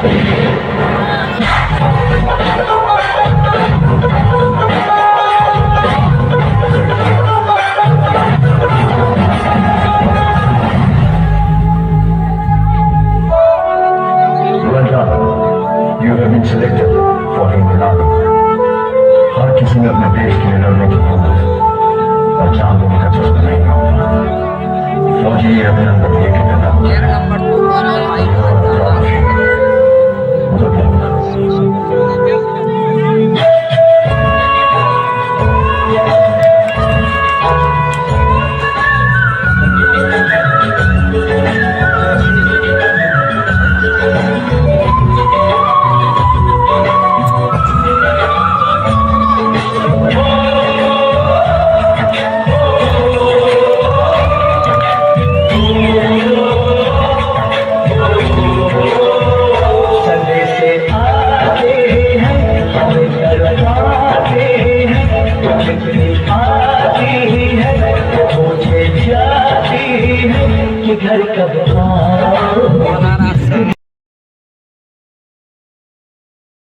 Well done. You have been selected for Indian Army. हर किसी में अपने देश के लिए लड़ने की हिम्मत और जान देने का जज्बा नहीं होता। फौजी ये अभिनंदन ये के पैदा हुआ है। घर कब